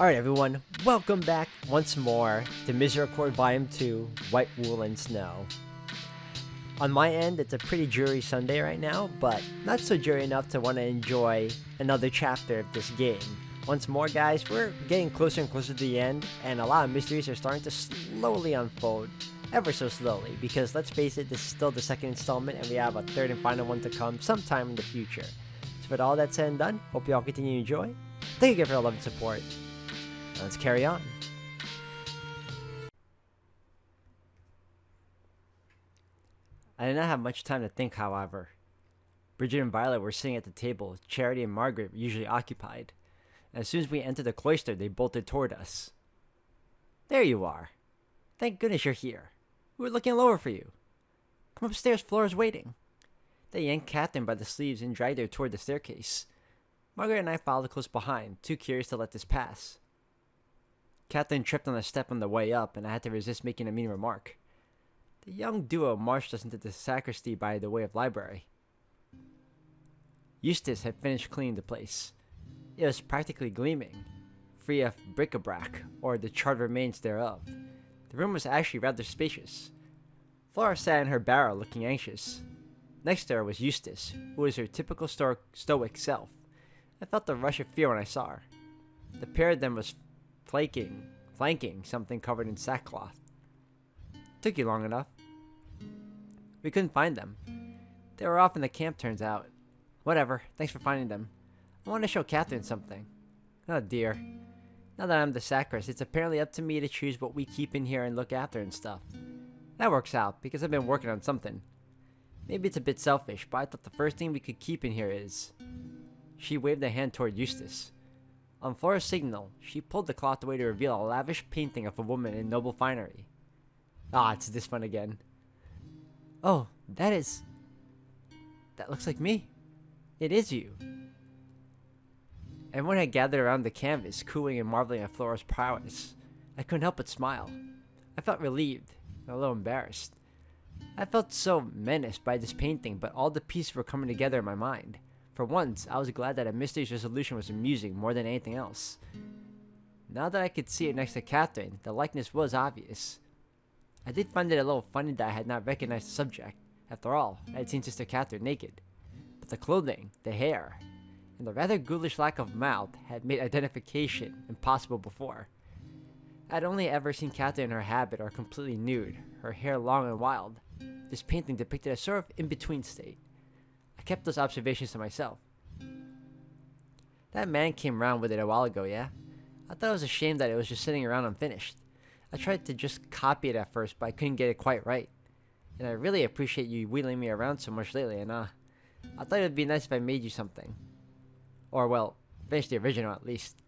Alright everyone, welcome back once more to Misericorde Volume 2, White Wool and Snow. On my end, it's a pretty dreary Sunday right now, but not so dreary enough to want to enjoy another chapter of this game. Once more guys, we're getting closer and closer to the end, and a lot of mysteries are starting to slowly unfold. Ever so slowly, because let's face it, this is still the second installment, and we have a third and final one to come sometime in the future. So with all that said and done, hope you all continue to enjoy. Thank you again for your love and support. Let's carry on. I did not have much time to think, however. Bridget and Violet were sitting at the table, Charity and Margaret were usually occupied. As soon as we entered the cloister, they bolted toward us. There you are. Thank goodness you're here. We were looking all over for you. Come upstairs, Flora's waiting. They yanked Catherine by the sleeves and dragged her toward the staircase. Margaret and I followed close behind, too curious to let this pass. Catherine tripped on a step on the way up, and I had to resist making a mean remark. The young duo marched us into the sacristy by the way of library. Eustace had finished cleaning the place. It was practically gleaming, free of bric-a-brac, or the charred remains thereof. The room was actually rather spacious. Flora sat in her barrel, looking anxious. Next to her was Eustace, who was her typical stoic self. I felt a rush of fear when I saw her. The pair of them was flanking something covered in sackcloth. Took you long enough. We couldn't find them. They were off in the camp, turns out. Whatever, thanks for finding them. I want to show Catherine something. Oh dear. Now that I'm the sacrist, it's apparently up to me to choose what we keep in here and look after and stuff. That works out, because I've been working on something. Maybe it's a bit selfish, but I thought the first thing we could keep in here is... She waved a hand toward Eustace. On Flora's signal, she pulled the cloth away to reveal a lavish painting of a woman in noble finery. Ah, it's this one again. Oh, that looks like me. It is you. Everyone had gathered around the canvas, cooing and marveling at Flora's prowess. I couldn't help but smile. I felt relieved, and a little embarrassed. I felt so menaced by this painting, but all the pieces were coming together in my mind. For once, I was glad that a mystery's resolution was amusing more than anything else. Now that I could see it next to Catherine, the likeness was obvious. I did find it a little funny that I had not recognized the subject. After all, I had seen Sister Catherine naked. But the clothing, the hair, and the rather ghoulish lack of mouth had made identification impossible before. I had only ever seen Catherine in her habit or completely nude, her hair long and wild. This painting depicted a sort of in-between state. I kept those observations to myself. That man came round with it a while ago, yeah? I thought it was a shame that it was just sitting around unfinished. I tried to just copy it at first, but I couldn't get it quite right. And I really appreciate you wheeling me around so much lately, and I thought it would be nice if I made you something. Or, well, finish the original at least.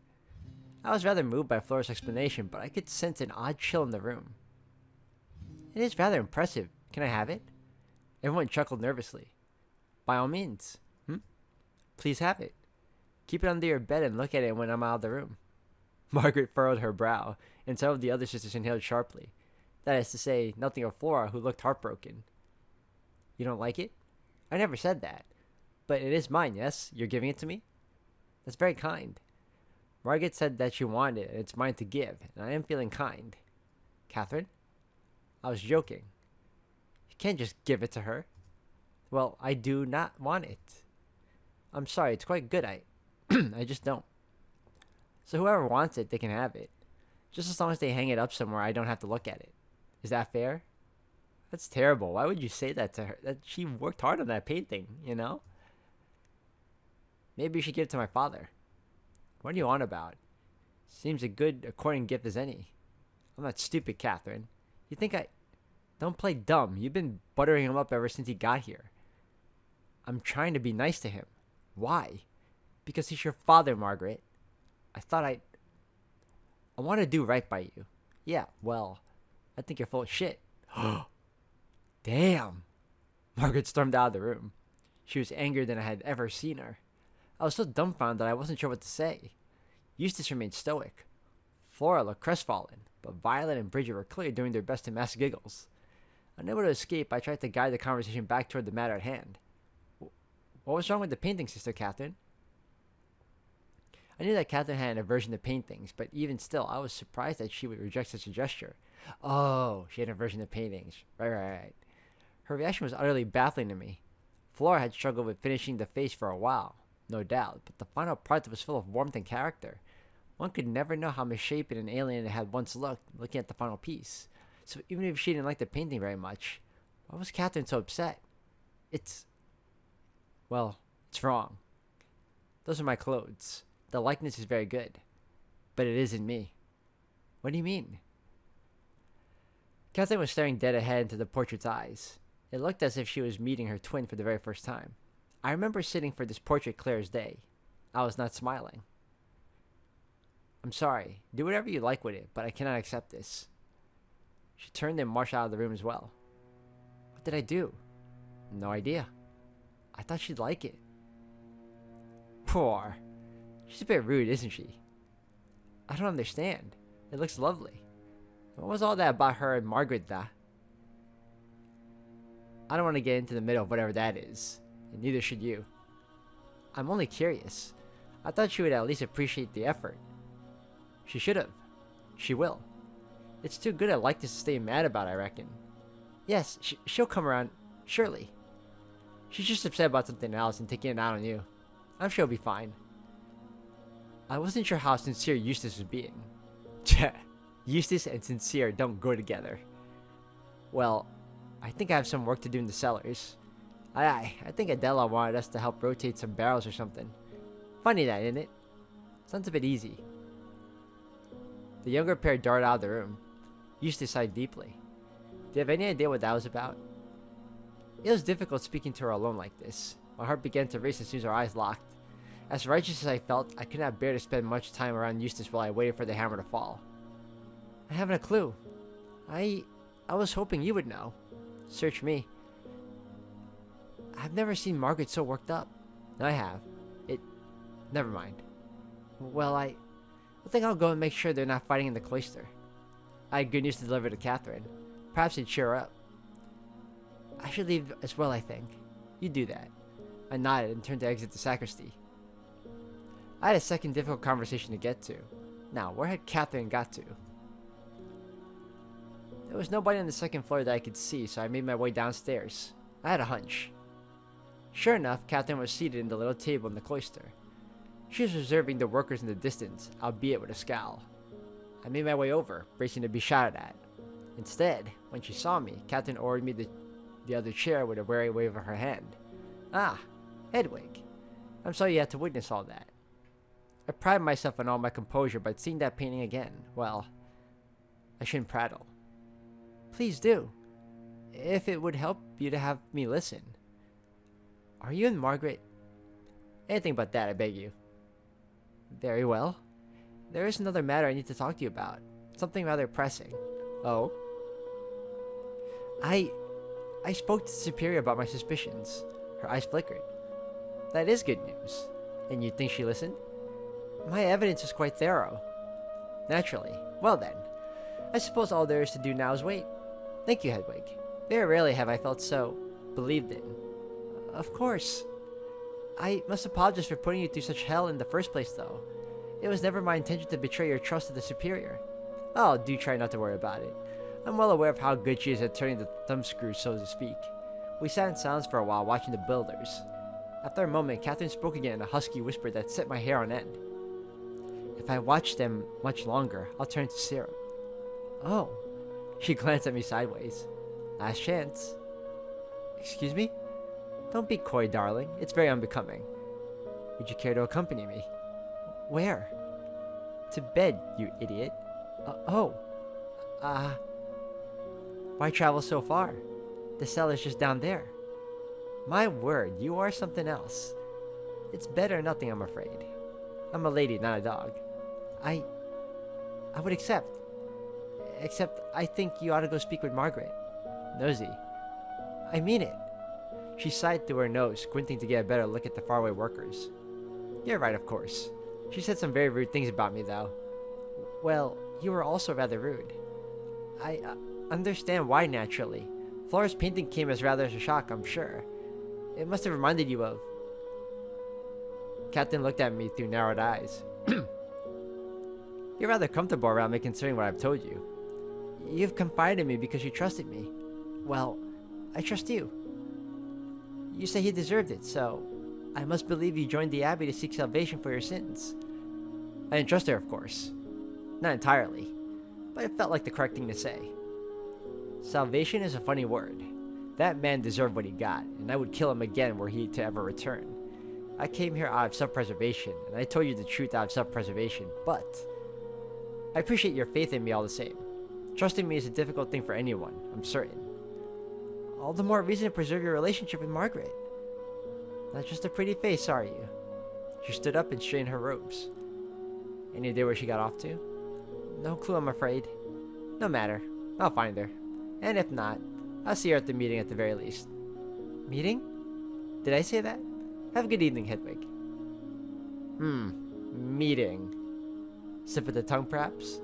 I was rather moved by Flora's explanation, but I could sense an odd chill in the room. It is rather impressive. Can I have it? Everyone chuckled nervously. By all means. Please have it. Keep it under your bed and look at it when I'm out of the room. Margaret furrowed her brow, and some of the other sisters inhaled sharply. That is to say, nothing of Flora, who looked heartbroken. You don't like it? I never said that. But it is mine, yes? You're giving it to me? That's very kind. Margaret said that she wanted it, and it's mine to give, and I am feeling kind. Catherine? I was joking. You can't just give it to her. Well, I do not want it. I'm sorry, it's quite good. I just don't. So whoever wants it, they can have it. Just as long as they hang it up somewhere, I don't have to look at it. Is that fair? That's terrible. Why would you say that to her? That she worked hard on that painting, you know? Maybe you should give it to my father. What are you on about? Seems a good according gift as any. I'm not stupid, Catherine. You think I... Don't play dumb. You've been buttering him up ever since he got here. I'm trying to be nice to him. Why? Because he's your father, Margaret. I want to do right by you. Yeah, well, I think you're full of shit. Damn. Margaret stormed out of the room. She was angrier than I had ever seen her. I was so dumbfounded that I wasn't sure what to say. Eustace remained stoic. Flora looked crestfallen, but Violet and Bridget were clearly doing their best to mask giggles. Unable to escape, I tried to guide the conversation back toward the matter at hand. What was wrong with the painting, Sister Catherine? I knew that Catherine had an aversion to paintings, but even still, I was surprised that she would reject such a gesture. Oh, she had an aversion to paintings. Right. Her reaction was utterly baffling to me. Flora had struggled with finishing the face for a while, no doubt, but the final product was full of warmth and character. One could never know how misshapen and alien it had once looked, looking at the final piece. So even if she didn't like the painting very much, why was Catherine so upset? Well, it's wrong. Those are my clothes. The likeness is very good, but it isn't me. What do you mean? Catherine was staring dead ahead into the portrait's eyes. It looked as if she was meeting her twin for the very first time. I remember sitting for this portrait clear as day. I was not smiling. I'm sorry. Do whatever you like with it, but I cannot accept this. She turned and marched out of the room as well. What did I do? No idea. I thought she'd like it. Poor. She's a bit rude, isn't she? I don't understand. It looks lovely. What was all that about her and Margaret, da? I don't want to get into the middle of whatever that is, and neither should you. I'm only curious. I thought she would at least appreciate the effort. She should have. She will. It's too good a likeness to stay mad about, I reckon. Yes, she'll come around, surely. She's just upset about something else and taking it out on you. I'm sure it'll be fine. I wasn't sure how sincere Eustace was being. Eustace and sincere don't go together. Well, I think I have some work to do in the cellars. I think Adela wanted us to help rotate some barrels or something. Funny that, isn't it? Sounds a bit easy. The younger pair darted out of the room. Eustace sighed deeply. Do you have any idea what that was about? It was difficult speaking to her alone like this. My heart began to race as soon as our eyes locked. As righteous as I felt, I could not bear to spend much time around Eustace while I waited for the hammer to fall. I haven't a clue. I was hoping you would know. Search me. I've never seen Margaret so worked up. I have. Never mind. Well, I think I'll go and make sure they're not fighting in the cloister. I had good news to deliver to Catherine. Perhaps it'd cheer her up. I should leave as well, I think. You do that. I nodded and turned to exit the sacristy. I had a second difficult conversation to get to. Now, where had Catherine got to? There was nobody on the second floor that I could see, so I made my way downstairs. I had a hunch. Sure enough, Catherine was seated in the little table in the cloister. She was observing the workers in the distance, albeit with a scowl. I made my way over, bracing to be shouted at. Instead, when she saw me, Catherine ordered me the other chair with a wary wave of her hand. Ah, Hedwig. I'm sorry you had to witness all that. I pride myself on all my composure, but seeing that painting again, well, I shouldn't prattle. Please do, if it would help you to have me listen. Are you and Margaret? Anything but that, I beg you. Very well. There is another matter I need to talk to you about. Something rather pressing. Oh? I spoke to the superior about my suspicions. Her eyes flickered. That is good news. And you think she listened? My evidence was quite thorough. Naturally. Well then, I suppose all there is to do now is wait. Thank you, Hedwig. Very rarely have I felt so believed in. Of course. I must apologize for putting you through such hell in the first place, though. It was never my intention to betray your trust to the superior. Oh, do try not to worry about it. I'm well aware of how good she is at turning the thumbscrews, so to speak. We sat in silence for a while, watching the builders. After a moment, Catherine spoke again in a husky whisper that set my hair on end. If I watch them much longer, I'll turn to syrup. Oh. She glanced at me sideways. Last chance. Excuse me? Don't be coy, darling. It's very unbecoming. Would you care to accompany me? Where? To bed, you idiot. Why travel so far? The cell is just down there. My word, you are something else. It's better than nothing, I'm afraid. I'm a lady, not a dog. I would accept. Except I think you ought to go speak with Margaret. Nosy. I mean it. She sighed through her nose, squinting to get a better look at the faraway workers. You're right, of course. She said some very rude things about me, though. Well, you were also rather rude. I understand why, naturally. Flora's painting came as rather as a shock, I'm sure. It must have reminded you of... Captain looked at me through narrowed eyes. You're rather comfortable around me considering what I've told you. You've confided in me because you trusted me. Well, I trust you. You say he deserved it, so I must believe you joined the Abbey to seek salvation for your sins. I didn't trust her, of course. Not entirely, but it felt like the correct thing to say. Salvation is a funny word. That man deserved what he got, and I would kill him again were he to ever return. I came here out of self-preservation, and I told you the truth out of self-preservation, but I appreciate your faith in me all the same. Trusting me is a difficult thing for anyone, I'm certain. All the more reason to preserve your relationship with Margaret. Not just a pretty face, are you? She stood up and straightened her robes. Any idea where she got off to? No clue, I'm afraid. No matter. I'll find her. And if not, I'll see her at the meeting at the very least. Meeting? Did I say that? Have a good evening, Hedwig. Meeting. Slip of the tongue, perhaps?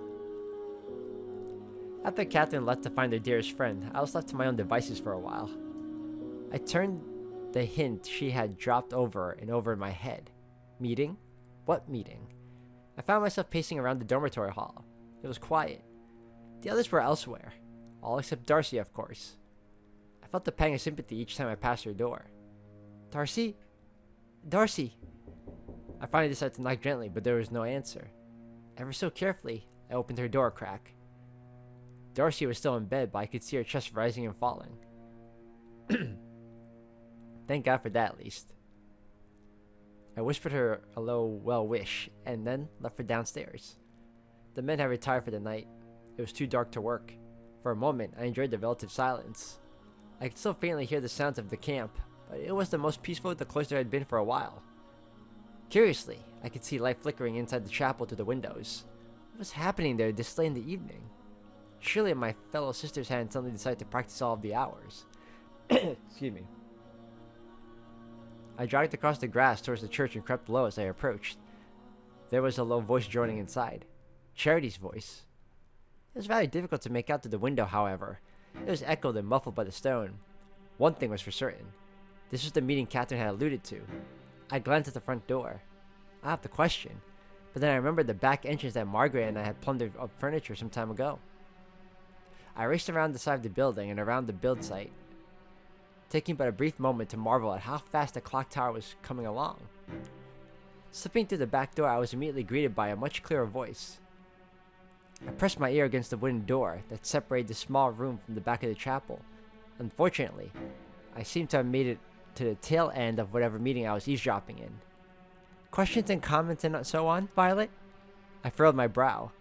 After Catherine left to find her dearest friend, I was left to my own devices for a while. I turned the hint she had dropped over and over in my head. Meeting? What meeting? I found myself pacing around the dormitory hall. It was quiet. The others were elsewhere. All except Darcy, of course. I felt the pang of sympathy each time I passed her door. Darcy? Darcy! I finally decided to knock gently, but there was no answer. Ever so carefully, I opened her door a crack. Darcy was still in bed, but I could see her chest rising and falling. Thank God for that, at least. I whispered her a low well wish, and then left for downstairs. The men had retired for the night. It was too dark to work. For a moment, I enjoyed the relative silence. I could still faintly hear the sounds of the camp, but it was the most peaceful the cloister had been for a while. Curiously, I could see light flickering inside the chapel through the windows. What was happening there this late in the evening? Surely my fellow sisters hadn't suddenly decided to practice all of the hours. Excuse me. I jogged across the grass towards the church and crept low as I approached. There was a low voice droning inside. Charity's voice. It was rather difficult to make out through the window, however. It was echoed and muffled by the stone. One thing was for certain. This was the meeting Catherine had alluded to. I glanced at the front door. I have to question, but then I remembered the back entrance that Margaret and I had plundered of furniture some time ago. I raced around the side of the building and around the build site, taking but a brief moment to marvel at how fast the clock tower was coming along. Slipping through the back door, I was immediately greeted by a much clearer voice. I pressed my ear against the wooden door that separated the small room from the back of the chapel. Unfortunately, I seemed to have made it to the tail end of whatever meeting I was eavesdropping in. Questions and comments and so on, Violet? I furrowed my brow.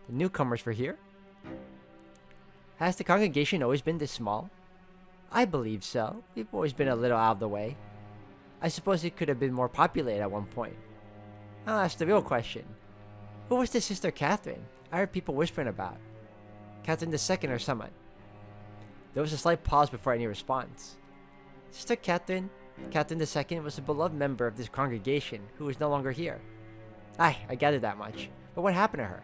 The newcomers were here? Has the congregation always been this small? I believe so. We've always been a little out of the way. I suppose it could have been more populated at one point. I'll ask the real question. Who was this Sister Catherine I heard people whispering about? Catherine II or something? There was a slight pause before any response. Sister Catherine II was a beloved member of this congregation who is no longer here. Aye, I gathered that much. But what happened to her?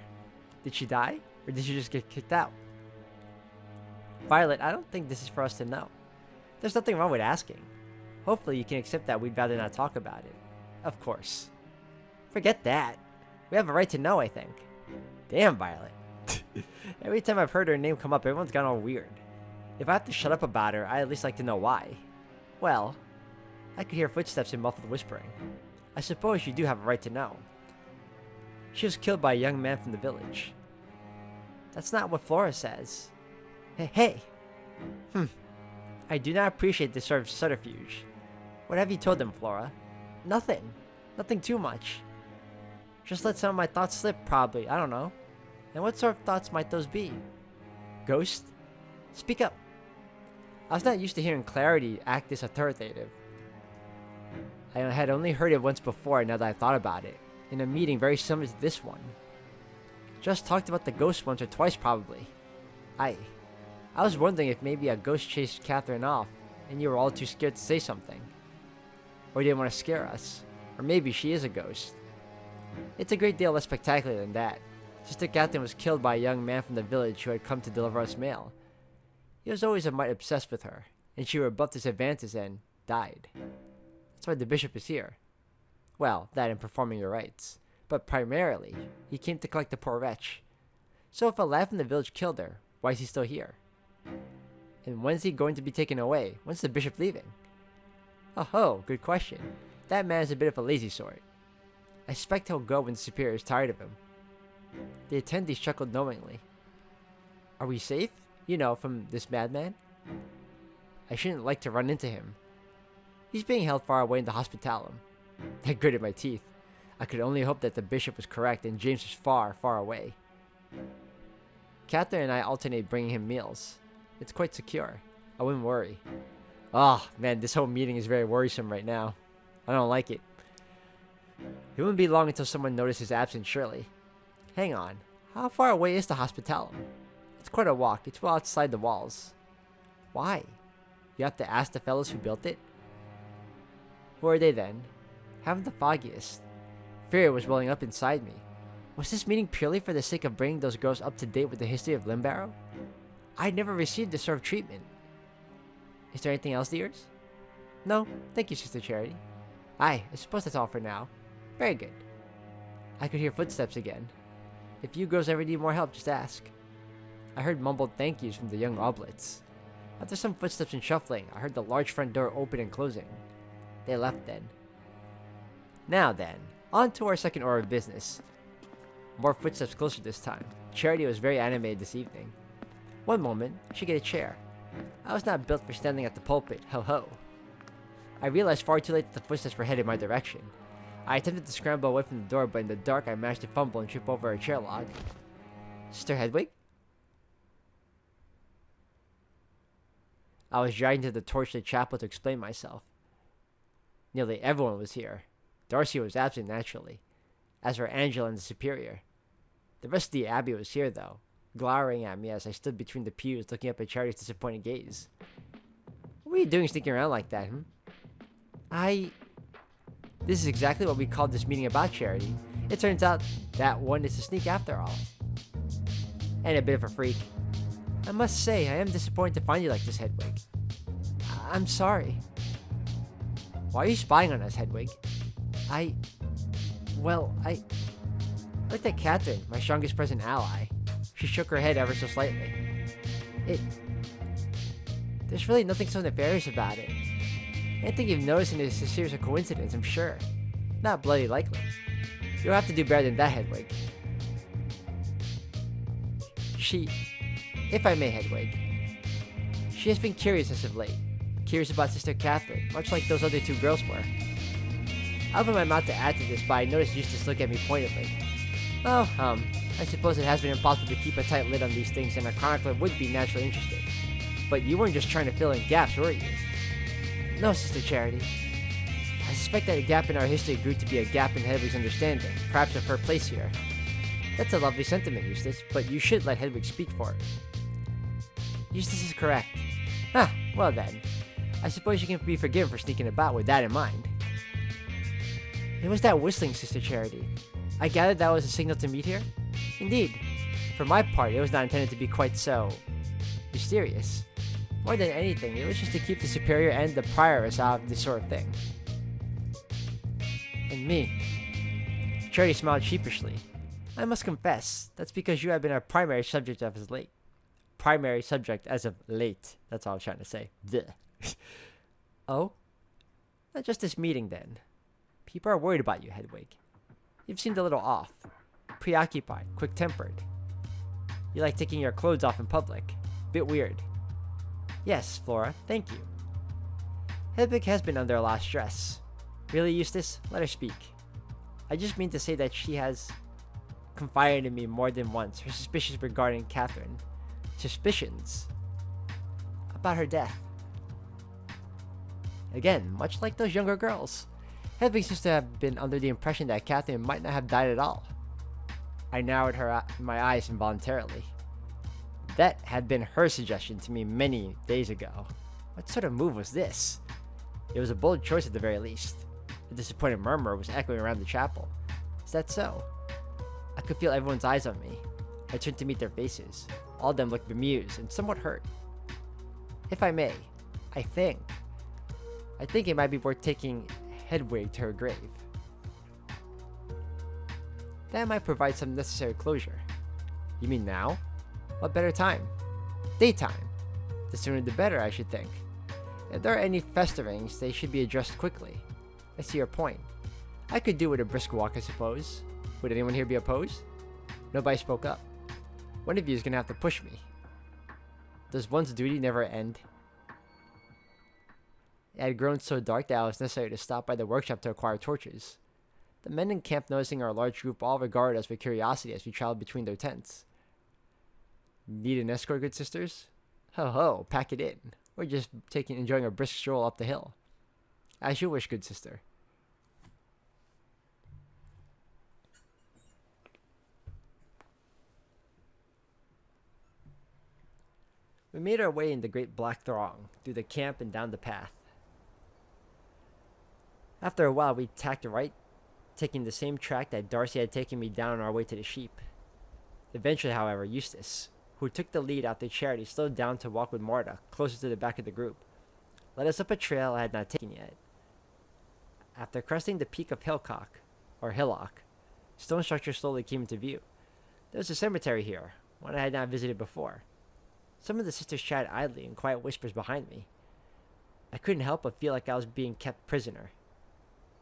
Did she die? Or did she just get kicked out? Violet, I don't think this is for us to know. There's nothing wrong with asking. Hopefully you can accept that we'd rather not talk about it. Of course. Forget that. We have a right to know, I think. Damn, Violet. Every time I've heard her name come up, everyone's gone all weird. If I have to shut up about her, I'd at least like to know why. Well, I could hear footsteps and muffled whispering. I suppose you do have a right to know. She was killed by a young man from the village. That's not what Flora says. Hey! I do not appreciate this sort of subterfuge. What have you told them, Flora? Nothing. Nothing too much. Just let some of my thoughts slip, probably. I don't know. And what sort of thoughts might those be? Ghost? Speak up. I was not used to hearing Clarity act this authoritative. I had only heard it once before now that I thought about it, in a meeting very similar to this one. Just talked about the ghost once or twice, probably. I was wondering if maybe a ghost chased Catherine off, and you were all too scared to say something. Or you didn't want to scare us. Or maybe she is a ghost. It's a great deal less spectacular than that. Sister Catherine was killed by a young man from the village who had come to deliver us mail. He was always a mite obsessed with her, and she rebuffed his advances and died. That's why the bishop is here. Well, that and performing your rites. But primarily, he came to collect the poor wretch. So if a lad from the village killed her, why is he still here? And when's he going to be taken away? When's the bishop leaving? Oh, good question. That man is a bit of a lazy sort. I suspect he'll go when the superior is tired of him. The attendees chuckled knowingly. Are we safe? You know, from this madman? I shouldn't like to run into him. He's being held far away in the hospitalum. I gritted my teeth. I could only hope that the bishop was correct and James was far, far away. Catherine and I alternate bringing him meals. It's quite secure. I wouldn't worry. Oh, man, this whole meeting is very worrisome right now. I don't like it. It wouldn't be long until someone noticed his absence, surely. Hang on. How far away is the hospitalum? It's quite a walk. It's well outside the walls. Why? You have to ask the fellows who built it? Who are they then? Haven't the foggiest. Fear was welling up inside me. Was this meeting purely for the sake of bringing those girls up to date with the history of Limbarrow? I'd never received this sort of treatment. Is there anything else, dears? No, thank you, Sister Charity. I suppose that's all for now. Very good. I could hear footsteps again. If you girls ever need more help, just ask. I heard mumbled thank yous from the young oblates. After some footsteps and shuffling, I heard the large front door open and closing. They left then. Now then, on to our second order of business. More footsteps closer this time. Charity was very animated this evening. One moment, she get a chair. I was not built for standing at the pulpit, ho. I realized far too late that the footsteps were headed my direction. I attempted to scramble away from the door, but in the dark I managed to fumble and trip over a chair log. Sister Hedwig? I was dragged into the torchlit chapel to explain myself. Nearly everyone was here. Darcy was absent, naturally, as were Angela and the superior. The rest of the abbey was here, though, glowering at me as I stood between the pews looking up at Charity's disappointed gaze. What were you doing sneaking around like that, This is exactly what we called this meeting about, Charity. It turns out that one is a sneak after all. And a bit of a freak. I must say, I am disappointed to find you like this, Hedwig. I'm sorry. Why are you spying on us, Hedwig? I looked at Catherine, my strongest present ally. She shook her head ever so slightly. There's really nothing so nefarious about it. Anything you've noticed in this is a series of coincidence, I'm sure. Not bloody likely. You'll have to do better than that, Hedwig. If I may, Hedwig, she has been curious as of late. Curious about Sister Catherine, much like those other two girls were. I opened my mouth to add to this, but I noticed Eustace look at me pointedly. I suppose it has been impossible to keep a tight lid on these things, and a chronicler would be naturally interested. But you weren't just trying to fill in gaps, were you? No, Sister Charity. I suspect that a gap in our history grew to be a gap in Hedwig's understanding, perhaps of her place here. That's a lovely sentiment, Eustace, but you should let Hedwig speak for it. Eustace is correct. Well then. I suppose you can be forgiven for sneaking about with that in mind. It was that whistling, Sister Charity. I gathered that was a signal to meet here? Indeed. For my part, it was not intended to be quite so mysterious. More than anything, it was just to keep the superior and the prioress out of this sort of thing. And me. Charity smiled sheepishly. I must confess, that's because you have been our primary subject as of late. Primary subject as of late. That's all I was trying to say. Oh? Not just this meeting, then. People are worried about you, Hedwig. You've seemed a little off. Preoccupied, quick-tempered. You like taking your clothes off in public. Bit weird. Yes, Flora, thank you. Hedwig has been under a lot of stress. Really, Eustace? Let her speak. I just mean to say that she has confided in me more than once her suspicions regarding Catherine. Suspicions about her death. Again, much like those younger girls, Hedwig seems to have been under the impression that Catherine might not have died at all. I narrowed my eyes involuntarily. That had been her suggestion to me many days ago. What sort of move was this? It was a bold choice at the very least. A disappointed murmur was echoing around the chapel. Is that so? I could feel everyone's eyes on me. I turned to meet their faces. All of them looked bemused and somewhat hurt. If I may, I think it might be worth taking Hedwig to her grave. That might provide some necessary closure. You mean now? What better time? Daytime. The sooner the better, I should think. If there are any festerings, they should be addressed quickly. I see your point. I could do with a brisk walk, I suppose. Would anyone here be opposed? Nobody spoke up. One of you is going to have to push me. Does one's duty never end? It had grown so dark that it was necessary to stop by the workshop to acquire torches. The men in camp, noticing our large group, all regarded us with curiosity as we traveled between their tents. Need an escort, good sisters? Ho ho, pack it in. We're just enjoying a brisk stroll up the hill. As you wish, good sister. We made our way in the great black throng, through the camp and down the path. After a while, we tacked right, taking the same track that Darcy had taken me down on our way to the sheep. Eventually, however, Eustace, who took the lead after Charity, slowed down to walk with Marta, closer to the back of the group, led us up a trail I had not taken yet. After cresting the peak of Hillock, stone structures slowly came into view. There was a cemetery here, one I had not visited before. Some of the sisters chatted idly in quiet whispers behind me. I couldn't help but feel like I was being kept prisoner.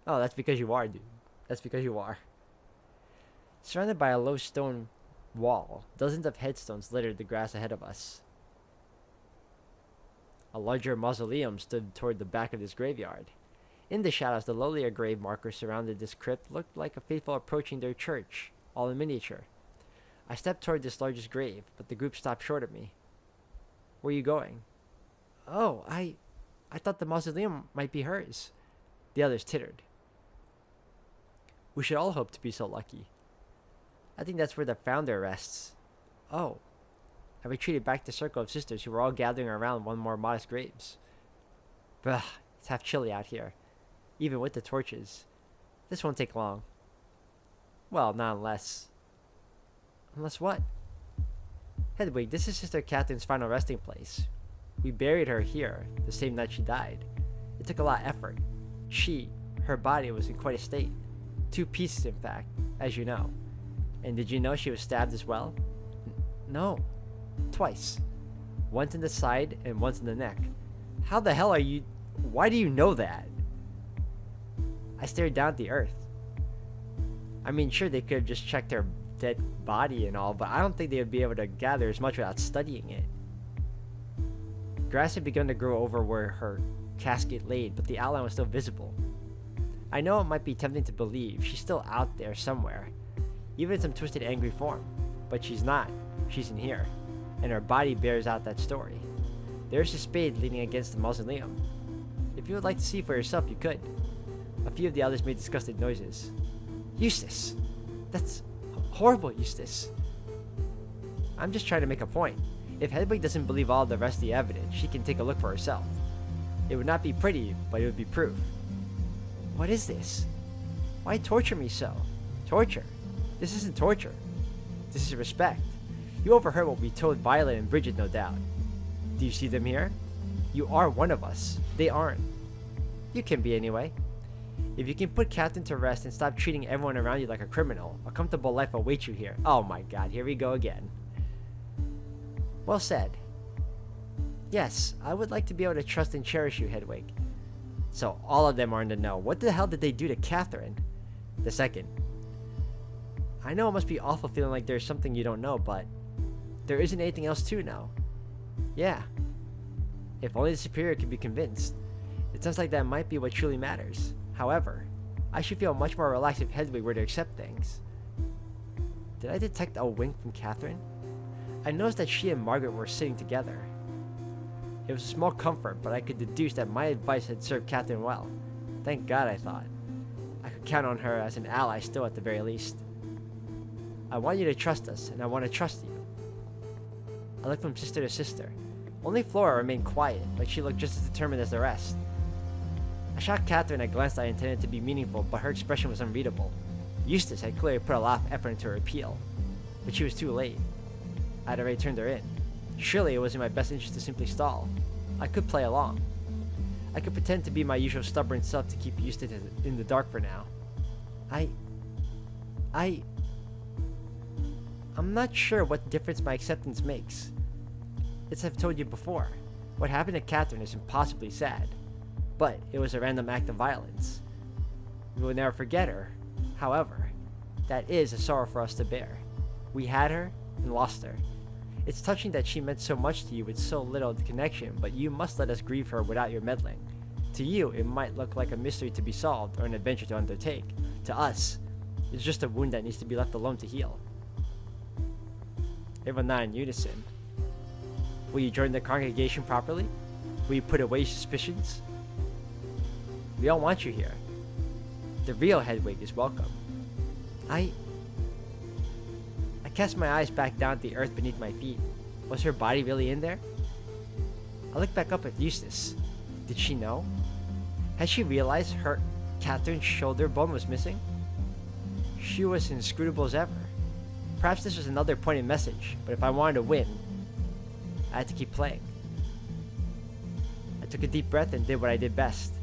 Oh, that's because you are, dude. That's because you are. Surrounded by a low stone wall, dozens of headstones littered the grass ahead of us. A larger mausoleum stood toward the back of this graveyard. In the shadows, the lowlier grave markers surrounded this crypt looked like a faithful approaching their church, all in miniature. I stepped toward this largest grave, but the group stopped short of me. Where are you going? Oh, I thought the mausoleum might be hers. The others tittered. We should all hope to be so lucky. I think that's where the founder rests. Oh. I retreated back to the circle of sisters who were all gathering around one more modest graves. Bah, it's half chilly out here, even with the torches. This won't take long. Well, not unless... Unless what? Hedwig, this is Sister Catherine's final resting place. We buried her here, the same night she died. It took a lot of effort. Her body was in quite a state. 2 pieces, in fact, as you know. And did you know she was stabbed as well? No. Twice. Once in the side and once in the neck. How the hell are you... Why do you know that? I stared down at the earth. I mean, sure, they could have just checked her dead body and all, but I don't think they would be able to gather as much without studying it. Grass had begun to grow over where her casket laid, but the outline was still visible. I know it might be tempting to believe she's still out there somewhere, even in some twisted, angry form, but she's not. She's in here, and her body bears out that story. There's a spade leaning against the mausoleum. If you would like to see for yourself, you could. A few of the others made disgusted noises. Eustace! That's horrible, Eustace. I'm just trying to make a point. If Hedwig doesn't believe all the rest of the evidence, she can take a look for herself. It would not be pretty, but it would be proof. What is this? Why torture me so? Torture? This isn't torture. This is respect. You overheard what we told Violet and Bridget, no doubt. Do you see them here? You are one of us. They aren't. You can be anyway. If you can put Catherine to rest and stop treating everyone around you like a criminal, a comfortable life awaits you here. Oh my god, here we go again. Well said. Yes, I would like to be able to trust and cherish you, Hedwig. So all of them are in the know. What the hell did they do to Catherine? The second. I know it must be awful feeling like there's something you don't know, but there isn't anything else to know. Yeah. If only the superior could be convinced. It sounds like that might be what truly matters. However, I should feel much more relaxed if Hedwig were to accept things. Did I detect a wink from Catherine? I noticed that she and Margaret were sitting together. It was a small comfort, but I could deduce that my advice had served Catherine well. Thank God, I thought. I could count on her as an ally still at the very least. I want you to trust us, and I want to trust you. I looked from sister to sister. Only Flora remained quiet, but she looked just as determined as the rest. I shot Catherine a glance I intended to be meaningful, but her expression was unreadable. Eustace had clearly put a lot of effort into her appeal, but she was too late. I had already turned her in. Surely it was in my best interest to simply stall. I could play along. I could pretend to be my usual stubborn self to keep Eustace in the dark for now. I'm not sure what difference my acceptance makes. As I've told you before, what happened to Catherine is impossibly sad, but it was a random act of violence. We will never forget her. However, that is a sorrow for us to bear. We had her and lost her. It's touching that she meant so much to you with so little connection, but you must let us grieve her without your meddling. To you, it might look like a mystery to be solved or an adventure to undertake. To us, it's just a wound that needs to be left alone to heal. Everyone nodded in unison. Will you join the congregation properly? Will you put away suspicions? We all want you here. The real Hedwig is welcome. I cast my eyes back down at the earth beneath my feet. Was her body really in there? I looked back up at Eustace. Did she know? Had she realized her Catherine's shoulder bone was missing? She was inscrutable as ever. Perhaps this was another pointed message, but if I wanted to win, I had to keep playing. I took a deep breath and did what I did best.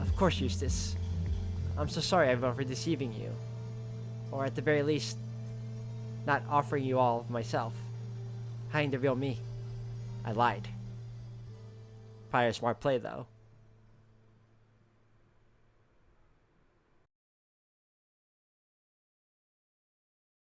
Of course, Eustace. I'm so sorry, everyone, for deceiving you. Or at the very least, not offering you all of myself. Hiding the real me. I lied. Probably a smart play, though.